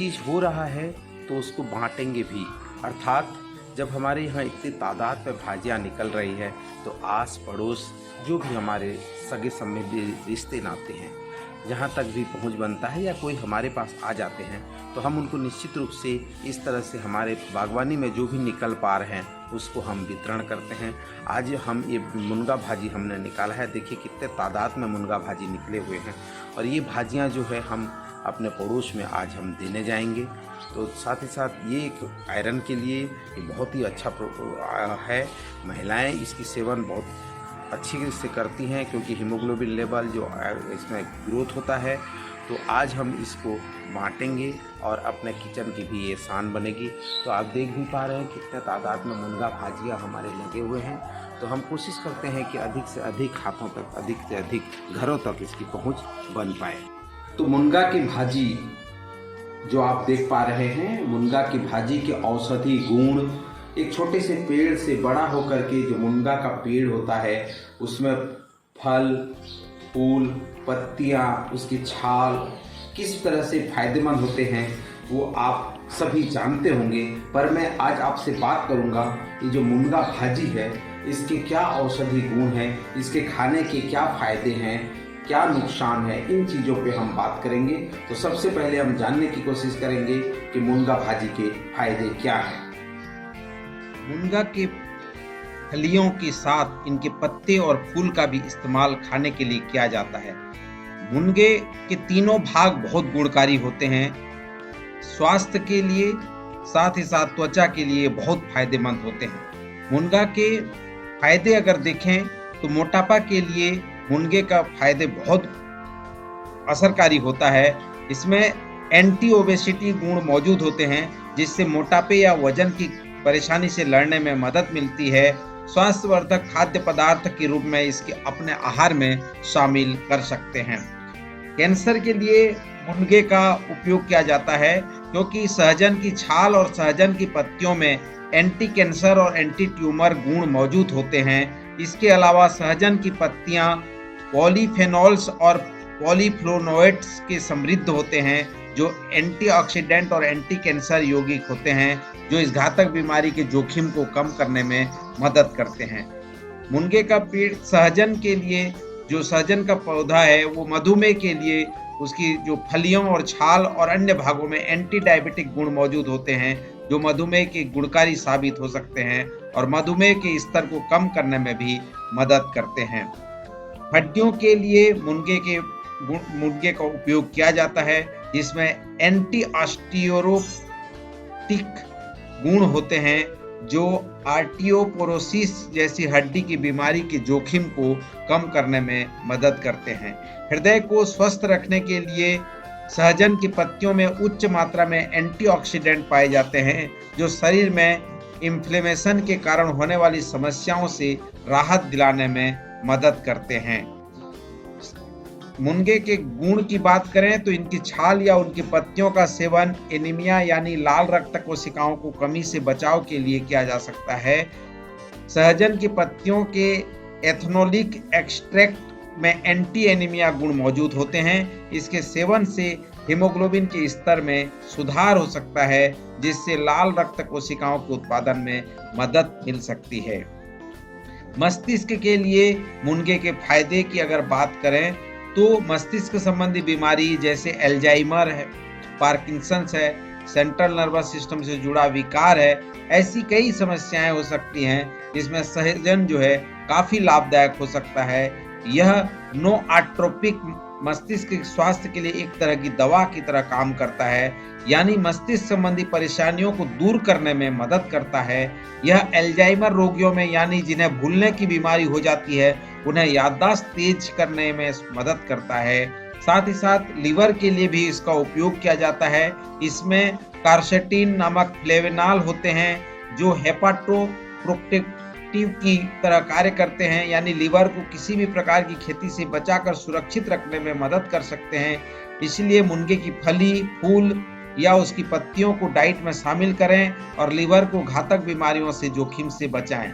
चीज़ हो रहा है तो उसको बांटेंगे भी। अर्थात जब हमारे यहाँ इतनी तादाद में भाजियाँ निकल रही है तो आस पड़ोस जो भी हमारे सगे संबंधी रिश्ते नाते हैं, जहाँ तक भी पहुँच बनता है या कोई हमारे पास आ जाते हैं तो हम उनको निश्चित रूप से इस तरह से हमारे बागवानी में जो भी निकल पा रहे हैं उसको हम वितरण करते हैं। आज हम ये मुनगा भाजी हमने निकाला है, देखिए कितने तादाद में मुनगा भाजी निकले हुए हैं और ये भाजियाँ जो है हम अपने पड़ोस में आज हम देने जाएंगे। तो साथ ही साथ ये एक आयरन के लिए ये बहुत ही अच्छा है। महिलाएं इसकी सेवन बहुत अच्छी से करती हैं क्योंकि हीमोग्लोबिन लेवल जो इसमें ग्रोथ होता है। तो आज हम इसको बांटेंगे और अपने किचन की भी ये शान बनेगी। तो आप देख भी पा रहे हैं कितने तादाद में मुनगा भाजियाँ हमारे लगे हुए हैं। तो हम कोशिश करते हैं कि अधिक से अधिक हाथों तक, अधिक से अधिक घरों तक इसकी पहुंच बन पाए। तो मुनगा की भाजी जो आप देख पा रहे हैं, मुनगा की भाजी के औषधि गुण, एक छोटे से पेड़ से बड़ा होकर के जो मुनगा का पेड़ होता है उसमें फल, फूल, पत्तियाँ, उसकी छाल किस तरह से फायदेमंद होते हैं वो आप सभी जानते होंगे। पर मैं आज आपसे बात करूंगा ये जो मुनगा भाजी है इसके क्या औषधि गुण हैं, इसके खाने के क्या फायदे हैं, क्या नुकसान है, इन चीज़ों पे हम बात करेंगे। तो सबसे पहले हम जानने की कोशिश करेंगे कि मुनगा भाजी के फायदे क्या हैं। मुनगा के फलियों के साथ इनके पत्ते और फूल का भी इस्तेमाल खाने के लिए किया जाता है। मुनगे के तीनों भाग बहुत गुणकारी होते हैं, स्वास्थ्य के लिए साथ ही साथ त्वचा के लिए बहुत फायदेमंद होते हैं। मुनगा के फायदे अगर देखें तो मोटापा के लिए मुनगे का फायदे बहुत असरकारी होता है। इसमें एंटी ओबेसिटी गुण मौजूद होते हैं जिससे मोटापे या वजन की परेशानी से लड़ने में मदद मिलती है। स्वास्थ्यवर्धक खाद्य पदार्थ के रूप में इसके अपने आहार में शामिल कर सकते हैं। कैंसर के लिए मुनगे का उपयोग किया जाता है क्योंकि सहजन की छाल और सहजन की पत्तियों में एंटी कैंसर और एंटी ट्यूमर गुण मौजूद होते हैं। इसके अलावा सहजन की पत्तियां पॉलीफेनॉल्स और पॉलीफ्लोनोइड्स के समृद्ध होते हैं जो एंटीऑक्सीडेंट और एंटी कैंसर यौगिक होते हैं जो इस घातक बीमारी के जोखिम को कम करने में मदद करते हैं। मुनगे का पेड़ सहजन के लिए, जो सहजन का पौधा है वो मधुमेह के लिए उसकी जो फलियों और छाल और अन्य भागों में एंटी डायबिटिक गुण मौजूद होते हैं जो मधुमेह के गुणकारी साबित हो सकते हैं और मधुमेह के स्तर को कम करने में भी मदद करते हैं। हड्डियों के लिए मुनगे का उपयोग किया जाता है जिसमें एंटी ऑस्टियोरोटिक गुण होते हैं जो आर्टियोपोरोसिस जैसी हड्डी की बीमारी के जोखिम को कम करने में मदद करते हैं। हृदय को स्वस्थ रखने के लिए सहजन की पत्तियों में उच्च मात्रा में एंटीऑक्सीडेंट पाए जाते हैं जो शरीर में इन्फ्लेमेशन के कारण होने वाली समस्याओं से राहत दिलाने में मदद करते हैं। मुनगे के गुण की बात करें तो इनकी छाल या उनकी पत्तियों का सेवन एनीमिया यानी लाल रक्त कोशिकाओं को कमी से बचाव के लिए किया जा सकता है। सहजन की पत्तियों के एथनोलिक एक्सट्रैक्ट में एंटी एनीमिया गुण मौजूद होते हैं। इसके सेवन से हीमोग्लोबिन के स्तर में सुधार हो सकता है जिससे लाल रक्त कोशिकाओं के उत्पादन में मदद मिल सकती है। मस्तिष्क के लिए मुनगे के फायदे की अगर बात करें तो मस्तिष्क संबंधी बीमारी जैसे एल्जाइमर है, पार्किंसंस है, सेंट्रल नर्वस सिस्टम से जुड़ा विकार है, ऐसी कई समस्याएं हो सकती हैं जिसमें सहजन जो है काफी लाभदायक हो सकता है। यह नोआट्रोपिक मस्तिष्क के स्वास्थ्य के लिए एक तरह की दवा की तरह काम करता है, यानी मस्तिष्क संबंधी परेशानियों को दूर करने में मदद करता है। यह एल्जाइमर रोगियों में यानी जिन्हें भूलने की बीमारी हो जाती है उन्हें याददाश्त तेज करने में मदद करता है। साथ ही साथ लीवर के लिए भी इसका उपयोग किया जाता है। इसमें कार्सेटिन नामक फ्लेवेनॉल होते हैं जो हेपाटोप्रोटेक्टिव की तरह कार्य करते हैं, यानी लीवर को किसी भी प्रकार की क्षति से बचाकर सुरक्षित रखने में मदद कर सकते हैं। इसलिए मुनगे की फली, फूल या उसकी पत्तियों को डाइट में शामिल करें और लीवर को घातक बीमारियों से जोखिम से बचाएं।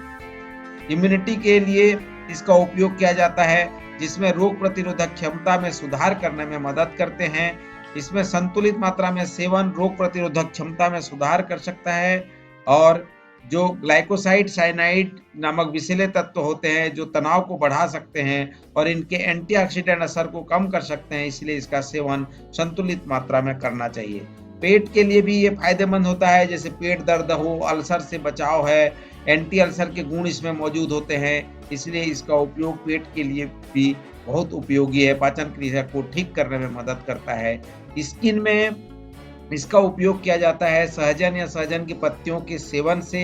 इम्यूनिटी के लिए इसका उपयोग किया जाता है जिसमें रोग प्रतिरोधक क्षमता में सुधार करने में मदद करते हैं। इसमें संतुलित मात्रा में सेवन रोग प्रतिरोधक क्षमता में सुधार कर सकता है और जो ग्लाइकोसाइड साइनाइड नामक विषैले तत्व होते हैं जो तनाव को बढ़ा सकते हैं और इनके एंटीऑक्सीडेंट असर को कम कर सकते हैं, इसलिए इसका सेवन संतुलित मात्रा में करना चाहिए। पेट के लिए भी ये फायदेमंद होता है, जैसे पेट दर्द हो, अल्सर से बचाव है, एंटी अल्सर के गुण इसमें मौजूद होते हैं, इसलिए इसका उपयोग पेट के लिए भी बहुत उपयोगी है। पाचन क्रिया को ठीक करने में मदद करता है। स्किन में इसका उपयोग किया जाता है। सहजन या सहजन की पत्तियों के सेवन से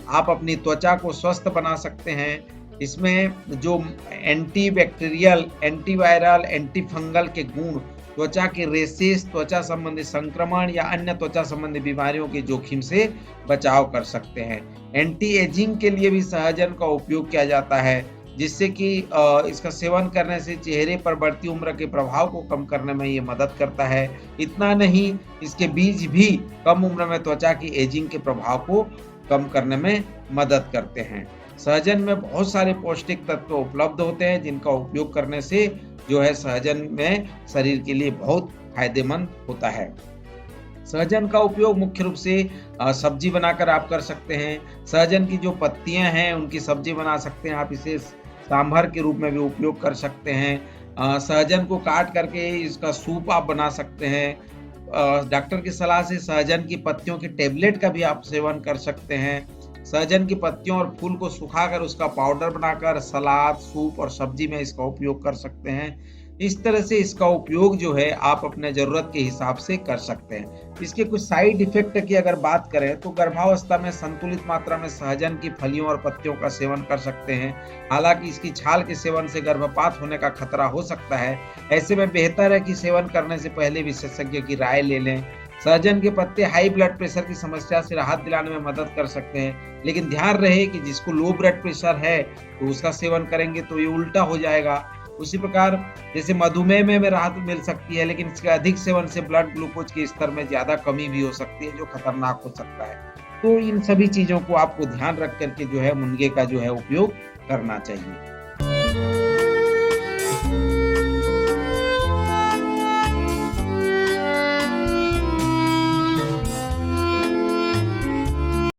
आप अपनी त्वचा को स्वस्थ बना सकते हैं। इसमें जो एंटीबैक्टीरियल, एंटीवायरल, एंटीफंगल के गुण त्वचा के रेशेस, त्वचा संबंधी संक्रमण या अन्य त्वचा संबंधी बीमारियों के जोखिम से बचाव कर सकते हैं। एंटी एजिंग के लिए भी सहजन का उपयोग किया जाता है, जिससे कि इसका सेवन करने से चेहरे पर बढ़ती उम्र के प्रभाव को कम करने में ये मदद करता है। इतना नहीं, इसके बीज भी कम उम्र में त्वचा की एजिंग के प्रभाव को कम करने में मदद करते हैं। सहजन में बहुत सारे पौष्टिक तत्व उपलब्ध होते हैं, जिनका उपयोग करने से जो है सहजन में शरीर के लिए बहुत फायदेमंद होता है। सहजन का उपयोग मुख्य रूप से सब्जी बनाकर आप कर सकते हैं। सहजन की जो पत्तियां हैं उनकी सब्जी बना सकते हैं, आप इसे सांभर के रूप में भी उपयोग कर सकते हैं। सहजन को काट करके इसका सूप आप बना सकते हैं। डॉक्टर की सलाह से सहजन की पत्तियों के टेबलेट का भी आप सेवन कर सकते हैं। सहजन की पत्तियों और फूल को सुखाकर उसका पाउडर बनाकर सलाद, सूप और सब्जी में इसका उपयोग कर सकते हैं। इस तरह से इसका उपयोग जो है आप अपने जरूरत के हिसाब से कर सकते हैं। इसके कुछ साइड इफेक्ट की अगर बात करें तो गर्भावस्था में संतुलित मात्रा में सहजन की फलियों और पत्तियों का सेवन कर सकते हैं। हालांकि इसकी छाल के सेवन से गर्भपात होने का खतरा हो सकता है। ऐसे में बेहतर है कि सेवन करने से पहले विशेषज्ञ की राय ले लें। सहजन के पत्ते हाई ब्लड प्रेशर की समस्या से राहत दिलाने में मदद कर सकते हैं, लेकिन ध्यान रहे कि जिसको लो ब्लड प्रेशर है तो उसका सेवन करेंगे तो ये उल्टा हो जाएगा। उसी प्रकार जैसे मधुमेह में राहत मिल सकती है, लेकिन इसके अधिक सेवन से ब्लड ग्लूकोज के स्तर में ज्यादा कमी भी हो सकती है, जो खतरनाक हो सकता है। तो इन सभी चीजों को आपको ध्यान रख करके जो है मुनगे का जो है उपयोग करना चाहिए।